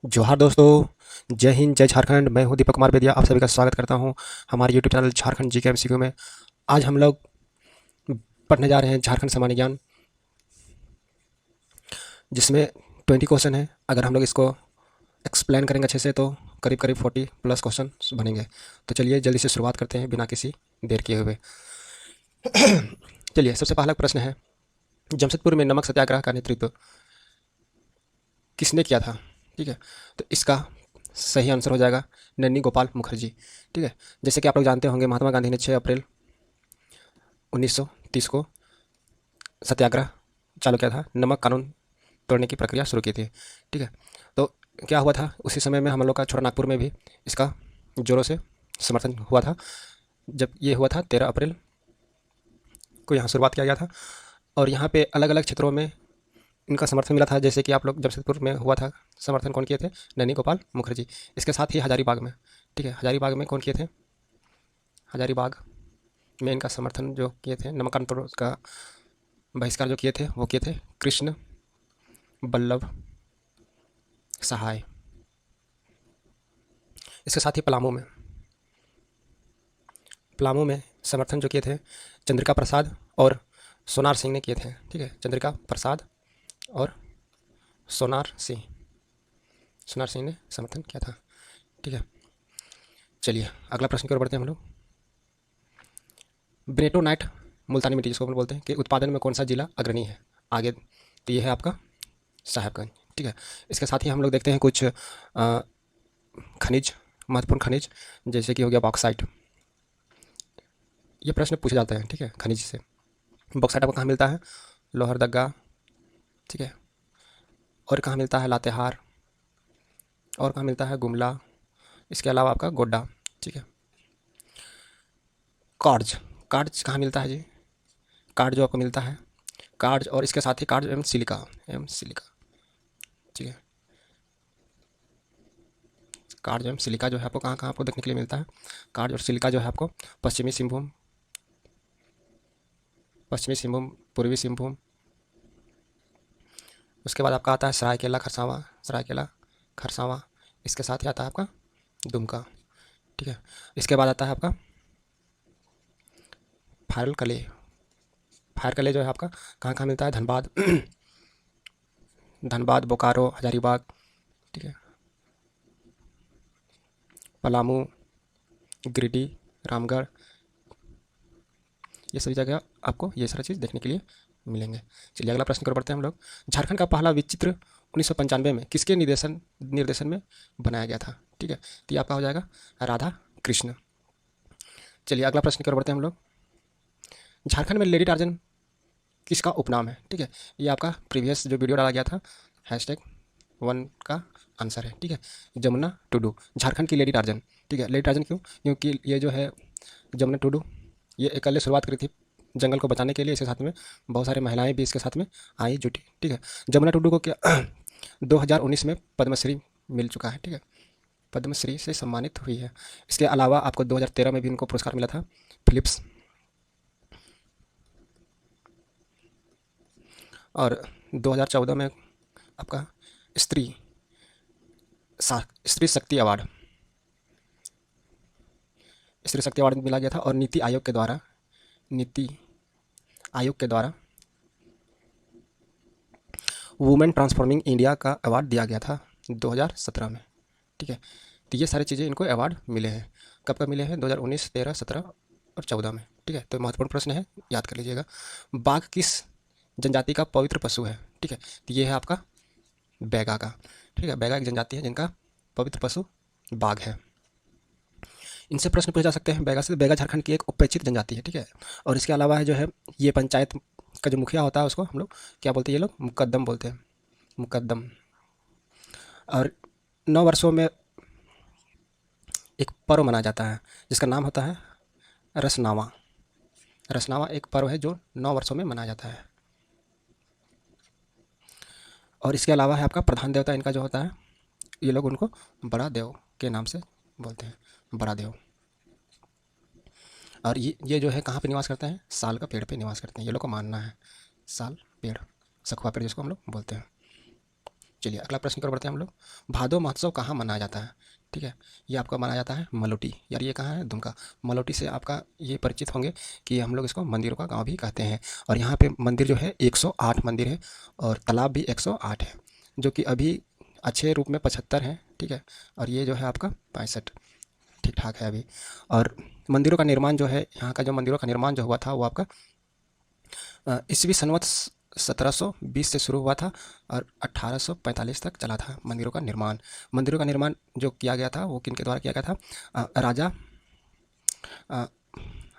जोहार दोस्तों, जय हिंद, जय झारखंड। मैं हूं दीपक कुमार बेदिया, आप सभी का स्वागत करता हूं हमारे YouTube channel Jharkhand GK MCQ में। आज हम लोग पढ़ने जा रहे हैं झारखंड सामान्य ज्ञान, जिसमें 20 क्वेश्चन है। अगर हम लोग इसको एक्सप्लेन करेंगे अच्छे से तो करीब करीब 40 प्लस क्वेश्चन बनेंगे। तो चलिए जल्दी से शुरुआत करते हैं बिना किसी देर किए हुए। चलिए, सबसे पहला प्रश्न है, जमशेदपुर में नमक सत्याग्रह का नेतृत्व किसने किया था? ठीक है, तो इसका सही आंसर हो जाएगा नन्नी गोपाल मुखर्जी। ठीक है, जैसे कि आप लोग जानते होंगे, महात्मा गांधी ने 6 अप्रैल 1930 को सत्याग्रह चालू किया था, नमक कानून तोड़ने की प्रक्रिया शुरू की थी। ठीक है, तो क्या हुआ था, उसी समय में हम लोग का छोटा नागपुर में भी इसका जोरों से समर्थन हुआ था। जब ये हुआ था 13 अप्रैल को यहाँ शुरुआत किया गया था, और यहाँ पे अलग अलग क्षेत्रों में इनका समर्थन मिला था। जैसे कि आप लोग जमशेदपुर में हुआ था, समर्थन कौन किए थे? नन्ही गोपाल मुखर्जी। इसके साथ ही हजारीबाग में, ठीक है, हजारीबाग में कौन किए थे? हजारीबाग में इनका समर्थन जो किए थे, नमक कानून का बहिष्कार जो किए थे, वो किए थे कृष्ण बल्लभ सहाय। इसके साथ ही पलामू में समर्थन जो किए थे चंद्रिका प्रसाद और सोनार सिंह ने किए थे। ठीक है, चंद्रिका प्रसाद और सोनार सिंह ने समर्थन किया था। ठीक है, चलिए अगला प्रश्न की ओर बढ़ते हैं हम लोग। ब्रेटोनाइट मुल्तानी मिट्टी जिसको हम बोलते हैं, कि उत्पादन में कौन सा जिला अग्रणी है? आगे तो ये है आपका साहेबगंज। ठीक है, इसके साथ ही हम लोग देखते हैं कुछ खनिज, महत्वपूर्ण खनिज, जैसे कि हो गया बॉक्साइट। ये प्रश्न पूछे जाते हैं, ठीक है, खनिज से। बॉक्साइट आपको कहाँ मिलता है? लोहरदगा। ठीक है, और कहाँ मिलता है? लातेहार। और कहाँ मिलता है? गुमला। इसके अलावा आपका गोड्डा। ठीक है, कार्ज, कार्ज कहाँ मिलता है जी? कार्ड जो आपको मिलता है, कार्ज, और इसके साथ ही कार्ज एवं सिलिका। ठीक है, कार्ज एवं सिलिका जो है आपको कहाँ कहाँ आपको देखने के लिए मिलता है? कार्ज और सिलिका जो है आपको पश्चिमी सिंहभूम, पूर्वी सिंहभूम। उसके बाद आपका आता है सरायकेला खरसावां। इसके साथ ही आता है आपका दुमका। ठीक है, इसके बाद आता है आपका फारलकले। फारकले जो है आपका कहाँ कहाँ मिलता है? धनबाद, धनबाद, बोकारो, हजारीबाग। ठीक है, पलामू, गिरिडीह, रामगढ़। ये सभी जगह आपको ये सारा चीज़ देखने के लिए मिलेंगे। चलिए अगला प्रश्न की ओर बढ़ते हैं हम लोग। झारखंड का पहला विचित्र 1995 में किसके निर्देशन में बनाया गया था? ठीक है, तो ये आपका हो जाएगा राधा कृष्ण। चलिए अगला प्रश्न की ओर बढ़ते हैं हम लोग। झारखंड में लेडी टार्जन किसका उपनाम है? ठीक है, ये आपका प्रीवियस जो वीडियो डाला गया था, #1 का आंसर है। ठीक है, जमुना टुडू, झारखंड की लेडी टार्जन। ठीक है, लेडी टार्जन क्यों? क्योंकि ये जो है जमुना टुडू, ये अकेले शुरुआत करी थी जंगल को बचाने के लिए। इसके साथ में बहुत सारी महिलाएं भी इसके साथ में आई जुटी। ठीक है, जमुना टुडू को क्या 2019 में पद्मश्री मिल चुका है। ठीक है, पद्मश्री से सम्मानित हुई है। इसके अलावा आपको 2013 में भी इनको पुरस्कार मिला था, फिलिप्स। और 2014 में आपका स्त्री स्त्री शक्ति अवार्ड, स्त्री शक्ति अवार्ड मिला गया था। और नीति आयोग के द्वारा वुमेन ट्रांसफॉर्मिंग इंडिया का अवार्ड दिया गया था 2017 में। ठीक है, तो ये सारी चीज़ें इनको अवार्ड मिले हैं। कब कब मिले हैं? 2019, 13, 17 और 14 में। ठीक है, तो महत्वपूर्ण प्रश्न है, याद कर लीजिएगा। बाघ किस जनजाति का पवित्र पशु है? ठीक है, तो ये है आपका बैगा का। ठीक है, बैगा एक जनजाति है जिनका पवित्र पशु बाघ है। इनसे प्रश्न पूछे जा सकते हैं बैगा से। बैगा झारखंड की एक उपेक्षित जनजाति है। ठीक है, और इसके अलावा है जो है, ये पंचायत का जो मुखिया होता है उसको हम लोग क्या बोलते हैं? ये लोग मुकद्दम बोलते हैं, मुकद्दम। और 9 वर्षों में एक पर्व मनाया जाता है जिसका नाम होता है रसनावा। रसनावा एक पर्व है जो 9 वर्षों में मनाया जाता है। और इसके अलावा है आपका प्रधान देवता इनका जो होता है, ये लोग उनको बड़ा देव के नाम से बोलते हैं, बड़ा देव। और ये जो है कहाँ पे निवास करते हैं? साल का पेड़ पे निवास करते हैं, ये लोग को मानना है। साल पेड़, सखुआ पेड़ जिसको हम लोग बोलते हैं। चलिए अगला प्रश्न की ओर बढ़ते हैं हम लोग। भादो महोत्सव कहाँ मनाया जाता है? ठीक है, ये आपका मनाया जाता है मलोटी। यार ये कहाँ है? दुमका। मलोटी से आपका ये परिचित होंगे कि हम लोग इसको मंदिरों का गांव भी कहते हैं। और यहाँ पे मंदिर जो है 108 मंदिर है और तालाब भी 108 है, जो कि अभी अच्छे रूप में 75 है। ठीक है, और ये जो है आपका 65 ठीक ठाक है अभी। और मंदिरों का निर्माण जो है, यहाँ का जो मंदिरों का निर्माण जो हुआ था वो आपका ईस्वी संवत 1720 से शुरू हुआ था और 1845 तक चला था मंदिरों का निर्माण। मंदिरों का निर्माण जो किया गया था वो किन के द्वारा किया गया था? अ,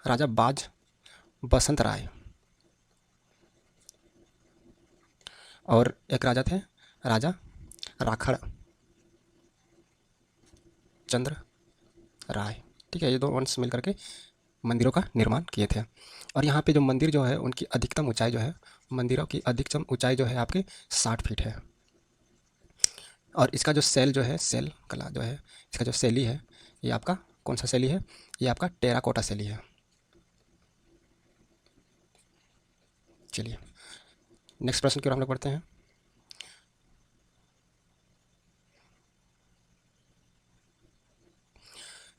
राजा बाज बसंत राय और एक राजा थे राजा राखड़ चंद्र राय। ठीक है, ये दो वंश मिल करके मंदिरों का निर्माण किए थे। और यहाँ पे जो मंदिर जो है उनकी अधिकतम ऊंचाई जो है, मंदिरों की अधिकतम ऊंचाई जो है आपकी 60 फीट है। और इसका जो सेल जो है, सेल कला जो है, इसका जो शैली है, ये आपका कौन सा शैली है? ये आपका टेराकोटा शैली है। चलिए नेक्स्ट प्रश्न की ओर हम लोग बढ़ते हैं।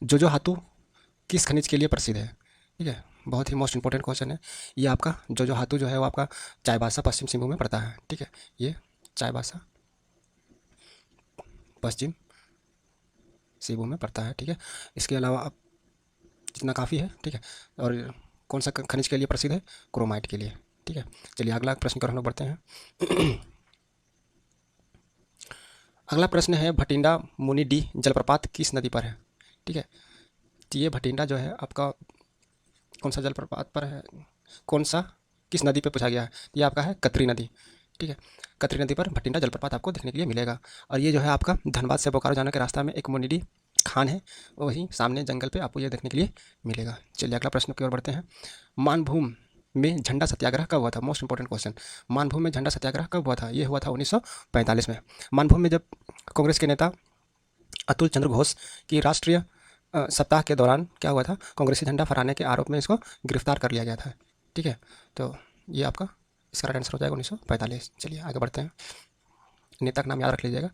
जोजो हाथू किस खनिज के लिए प्रसिद्ध है? ठीक है, बहुत ही मोस्ट इंपॉर्टेंट क्वेश्चन है। ये आपका जोजो हाथू जो है वो आपका चाईबासा पश्चिम सिंहभूम में पड़ता है। ठीक है, ये चाईबासा पश्चिम सिंहभूम में पड़ता है। ठीक है, इसके अलावा आप जितना काफ़ी है। ठीक है, और कौन सा खनिज के लिए प्रसिद्ध है? क्रोमाइट के लिए। ठीक है, चलिए अगला प्रश्न की ओर हम लोग बढ़ते हैं। अगला प्रश्न है भटिंडा मुनि डी जलप्रपात किस नदी पर है? ठीक है, तो ये भटिंडा जो है आपका कौन सा जलप्रपात पर है? कौन सा किस नदी पे पूछा गया है? ये आपका है कतरी नदी। ठीक है, कतरी नदी पर भटिंडा जलप्रपात आपको देखने के लिए मिलेगा। और ये जो है आपका धनबाद से बोकारो जाने के रास्ता में एक मुनिडी खान है, वहीं सामने जंगल पे आपको ये देखने के लिए मिलेगा। चलिए अगला प्रश्न की ओर बढ़ते हैं। मानभूम में झंडा सत्याग्रह कब हुआ था? Most important question. मानभूम में झंडा सत्याग्रह कब हुआ था? ये हुआ था 1945 में। मानभूम में जब कांग्रेस के नेता अतुल चंद्र घोष की राष्ट्रीय सप्ताह के दौरान क्या हुआ था? कांग्रेसी झंडा फहराने के आरोप में इसको गिरफ्तार कर लिया गया था। ठीक है, तो ये आपका इसका राइट आंसर हो जाएगा 1945। चलिए आगे बढ़ते हैं। नेता का नाम याद रख लीजिएगा,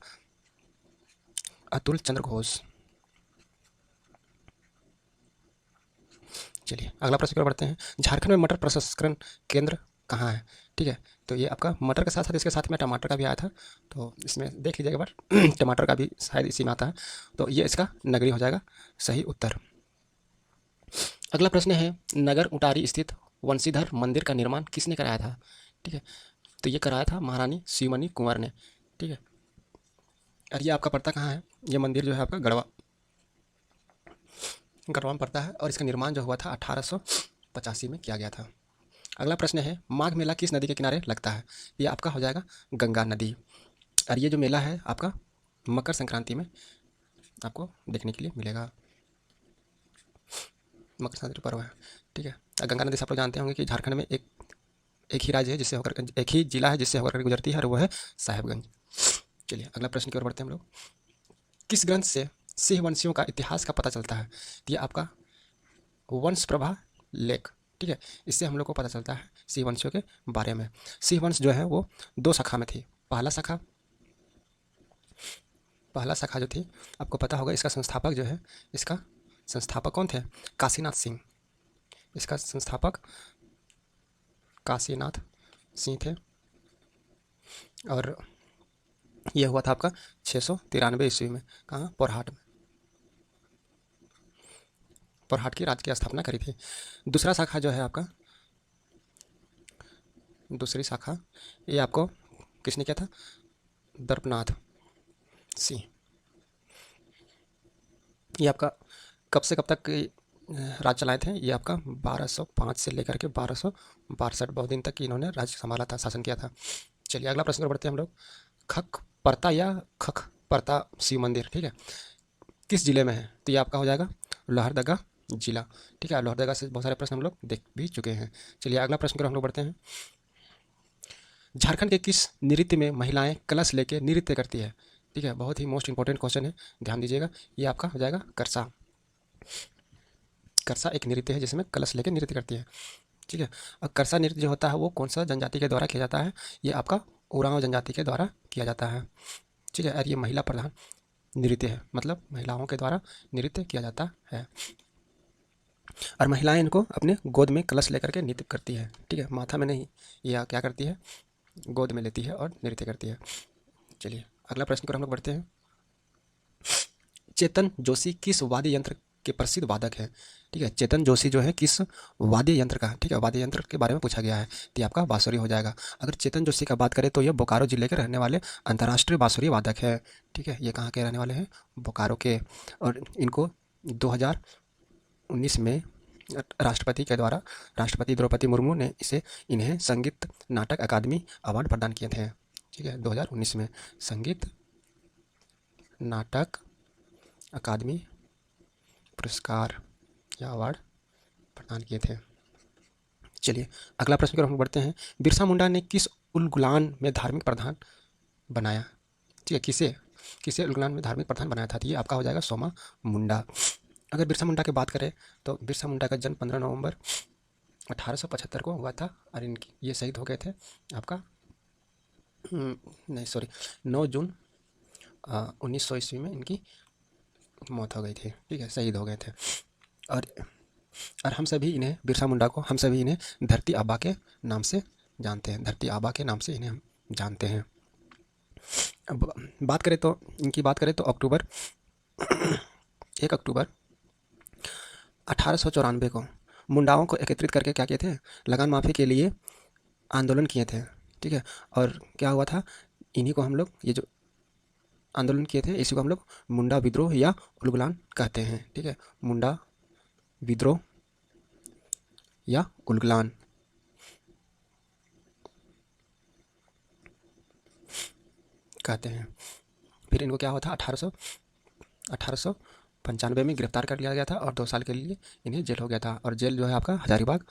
अतुल चंद्र घोष। चलिए अगला प्रश्न की ओर बढ़ते हैं। झारखंड में मटर प्रसंस्करण केंद्र कहाँ है? ठीक है, तो ये आपका मटर के साथ साथ इसके साथ में टमाटर का भी आया था, तो इसमें देख लीजिएगा बार टमाटर का भी शायद इसी में आता है, तो ये इसका नगरी हो जाएगा सही उत्तर। अगला प्रश्न है नगर उटारी स्थित वंशीधर मंदिर का निर्माण किसने कराया था? ठीक है, तो ये कराया था महारानी शिवमणि कुंवर ने। ठीक है, और ये आपका पड़ता कहाँ है? ये मंदिर जो है आपका गढ़वा में पड़ता है और इसका निर्माण जो हुआ था 1885 में किया गया था। अगला प्रश्न है माघ मेला किस नदी के किनारे लगता है? ये आपका हो जाएगा गंगा नदी। और ये जो मेला है आपका मकर संक्रांति में आपको देखने के लिए मिलेगा। मकर संक्रांति पर्व है। ठीक है, गंगा नदी से आप लोग जानते होंगे कि झारखंड में एक ही राज्य है जिससे होकर एक ही जिला है जिससे होकर गुजरती है और वो है साहेबगंज। चलिए अगला प्रश्न की ओर बढ़ते हैं हम लोग। किस ग्रंथ से सिंह वंशियों का इतिहास का पता चलता है? तो ये आपका वंश प्रभा लेख। ठीक है, इससे हम लोग को पता चलता है सिंह वंशियों के बारे में। सिंह वंश जो है वो दो शाखा में थी। पहला शाखा जो थी आपको पता होगा, इसका संस्थापक जो है, इसका संस्थापक कौन थे? काशीनाथ सिंह। इसका संस्थापक काशीनाथ सिंह थे और यह हुआ था आपका 693 ईस्वी में। कहाँ? पोरहाट में। पोरहाट की राज्य की स्थापना करी थी। दूसरा शाखा जो है आपका, दूसरी शाखा ये आपको किसने किया था? दर्पनाथ सिंह। ये आपका कब से कब तक राज चलाए थे? ये आपका 1205 से लेकर के 1262 बहुत दिन तक इन्होंने राज्य संभाला था, शासन किया था। चलिए अगला प्रश्न पर बढ़ते हैं हम लोग। खख परता या खख परता शिव मंदिर, ठीक है, किस जिले में है? तो ये आपका हो जाएगा लोहरदगा जिला। ठीक है, लोहरदगा से बहुत सारे प्रश्न हम लोग देख भी चुके हैं। चलिए अगला प्रश्न पर हम लोग बढ़ते हैं। झारखंड के किस नृत्य में महिलाएं कलश लेके नृत्य करती है? ठीक है, बहुत ही मोस्ट इंपॉर्टेंट क्वेश्चन है, ध्यान दीजिएगा। ये आपका हो जाएगा करसा। करसा एक नृत्य है जिसमें कलश लेके नृत्य करती है। ठीक है, और करसा नृत्य जो होता है वो कौन सा जनजाति के द्वारा किया जाता है? ये आपका उरांव जनजाति के द्वारा किया जाता है। ठीक है। और ये महिला प्रधान नृत्य है, मतलब महिलाओं के द्वारा नृत्य किया जाता है। और महिलाएं इनको अपने गोद में कलश लेकर के नृत्य करती है, ठीक है, माथा में नहीं, यह क्या करती है, गोद में लेती है और नृत्य करती है। चलिए अगला प्रश्न पर हम लोग बढ़ते हैं। चेतन जोशी किस वाद्य यंत्र के प्रसिद्ध वादक हैं? ठीक है, चेतन जोशी जो है किस वाद्य यंत्र का, ठीक है, वाद्य यंत्र के बारे में पूछा गया है, तो ये आपका बांसुरी हो जाएगा। अगर चेतन जोशी का बात करें तो ये बोकारो जिले के रहने वाले अंतर्राष्ट्रीय बांसुरी वादक है, ठीक है। ये कहाँ के रहने वाले हैं? बोकारो के। और इनको 2019 में राष्ट्रपति के द्वारा, राष्ट्रपति द्रौपदी मुर्मू ने इन्हें संगीत नाटक अकादमी अवार्ड प्रदान किए थे, ठीक है, 2019 में संगीत नाटक अकादमी पुरस्कार या अवार्ड प्रदान किए थे। चलिए अगला प्रश्न की ओर हम बढ़ते हैं। बिरसा मुंडा ने किस उलगुलान में धार्मिक प्रधान बनाया? ठीक है, किसे उलगुलान में धार्मिक प्रधान बनाया था? तो ये आपका हो जाएगा सोमा मुंडा। अगर बिरसा मुंडा की बात करें तो बिरसा मुंडा का जन्म 15 नवंबर 1875 को हुआ था और इनकी ये शहीद हो गए थे आपका 9 जून 1900 ईस्वी में इनकी मौत हो गई थी, ठीक है, शहीद हो गए थे। और हम सभी इन्हें, बिरसा मुंडा को हम सभी इन्हें धरती आबा के नाम से जानते हैं, धरती आबा के नाम से इन्हें हम जानते हैं। अब बात करें तो इनकी बात करें तो 1 अक्टूबर 1894 को मुंडाओं को एकत्रित करके क्या किए थे? लगान माफ़ी के लिए आंदोलन किए थे, ठीक है। और क्या हुआ था, इन्हीं को हम लोग, ये जो आंदोलन किए थे इसी को हम लोग मुंडा विद्रोह या उलगुलान कहते हैं, ठीक है, मुंडा विद्रोह या उलगुलान। कहते हैं। फिर इनको क्या हुआ था, 1895 में गिरफ्तार कर लिया गया था और 2 साल के लिए इन्हें जेल हो गया था। और जेल जो है आपका हजारीबाग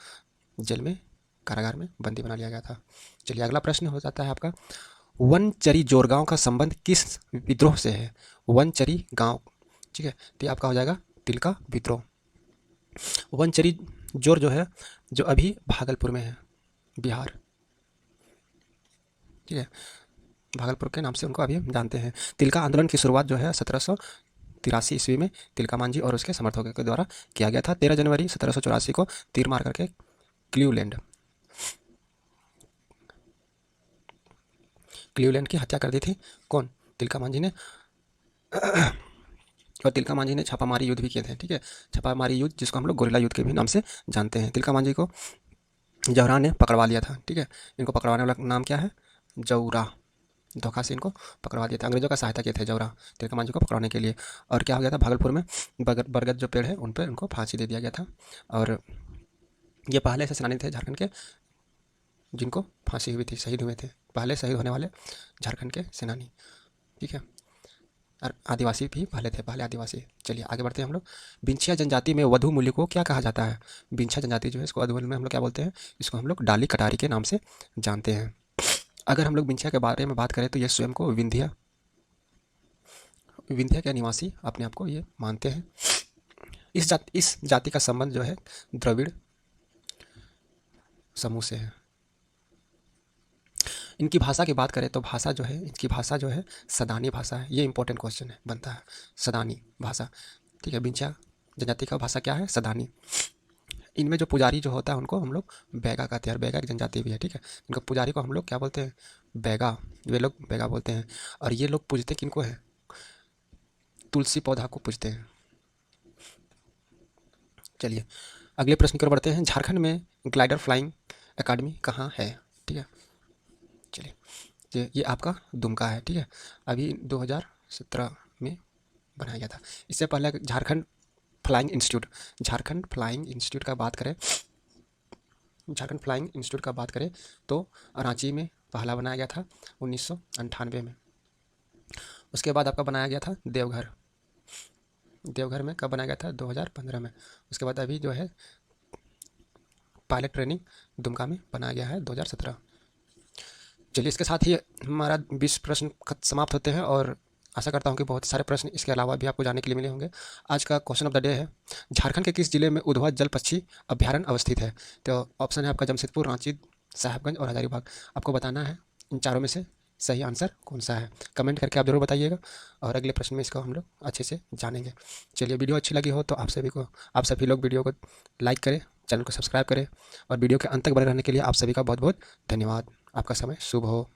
जेल में, कारागार में बंदी बना लिया गया था। चलिए अगला प्रश्न हो जाता है आपका, वनचरी जोर गांव का संबंध किस विद्रोह से है? वनचरी गांव, ठीक है, तो ये आपका हो जाएगा तिलका विद्रोह। वनचरी जोर जो है, जो अभी भागलपुर में है, बिहार, ठीक है, भागलपुर के नाम से उनको अभी हम जानते हैं। तिलका आंदोलन की शुरुआत जो है 1783 ईस्वी में तिलका मांझी और उसके समर्थकों के द्वारा किया गया था। 13 जनवरी 1784 को तीर मार करके क्लीवलैंड की हत्या कर दी थी। कौन? तिलका मांझी ने। और तिलका मांझी ने छापामारी युद्ध भी किए थे, ठीक है, छापामारी युद्ध जिसको हम लोग गोरिल्ला युद्ध के भी नाम से जानते हैं। तिलका मांझी को जौहरा ने पकड़वा लिया था, ठीक है, इनको पकड़वाने वाला नाम क्या है? जौहरा। धोखा से इनको पकड़वा दिया था, अंग्रेजों का सहायता किए थे जौहरा तिलका मांझी को पकड़वाने के लिए। और क्या हो गया था, भागलपुर में बरगद जो पेड़ है उन पर उनको फांसी दे दिया गया था। और ये पहले ऐसे सेनानी थे झारखंड के जिनको फांसी हुई थी, शहीद हुए थे, पहले शहीद होने वाले झारखंड के सेनानी, ठीक है। और आदिवासी भी पहले थे, पहले आदिवासी। चलिए आगे बढ़ते हैं हम लोग। बिंछिया जनजाति में वधु मूल्य को क्या कहा जाता है? बिंछिया जनजाति जो है इसको वधु मूल्य में हम लोग क्या बोलते हैं? इसको हम लोग डाली कटारी के नाम से जानते हैं। अगर हम लोग बिंछिया के बारे में बात करें तो ये स्वयं को विंध्या के निवासी अपने आप को ये मानते हैं। इस जाति का संबंध जो है द्रविड़ समूह से है। इनकी भाषा की बात करें तो भाषा जो है, इनकी भाषा जो है सदानी भाषा है। ये इंपॉर्टेंट क्वेश्चन है, बनता है, सदानी भाषा, ठीक है। बिंछिया जनजाति का भाषा क्या है? सदानी। इनमें जो पुजारी जो होता है उनको हम लोग बैगा कहते हैं, और बैगा एक जनजाति भी है, ठीक है। इनको पुजारी को हम लोग क्या बोलते हैं? बैगा, वे लोग बैगा बोलते हैं। और ये लोग पूजते किनको है? तुलसी पौधा को पूजते हैं। चलिए अगले प्रश्न की ओर बढ़ते हैं। झारखंड में ग्लाइडर फ्लाइंग अकादमी कहाँ है? ठीक है, चलिए ये आपका दुमका है, ठीक है, अभी 2017 में बनाया गया था। इससे पहले झारखंड फ्लाइंग इंस्टीट्यूट का बात करें तो रांची में पहला बनाया गया था 1998 में। उसके बाद आपका बनाया गया था देवघर में कब बनाया गया था? 2015 में। उसके बाद अभी जो है पायलट ट्रेनिंग दुमका में बनाया गया है 2017। चलिए इसके साथ ही हमारा 20 प्रश्न समाप्त होते हैं और आशा करता हूं कि बहुत सारे प्रश्न इसके अलावा भी आपको जानने के लिए मिले होंगे। आज का क्वेश्चन ऑफ द डे है, झारखंड के किस जिले में उधवा जल पक्षी अभ्यारण्य अवस्थित है? तो ऑप्शन है आपका जमशेदपुर, रांची, साहेबगंज और हजारीबाग। आपको बताना है इन चारों में से सही आंसर कौन सा है? कमेंट करके आप ज़रूर बताइएगा और अगले प्रश्न में इसको हम लोग अच्छे से जानेंगे। चलिए, वीडियो अच्छी लगी हो तो आप सभी लोग वीडियो को लाइक करें, चैनल को सब्सक्राइब करें और वीडियो के अंत तक बने रहने के लिए आप सभी का बहुत बहुत धन्यवाद। आपका समय शुभ हो।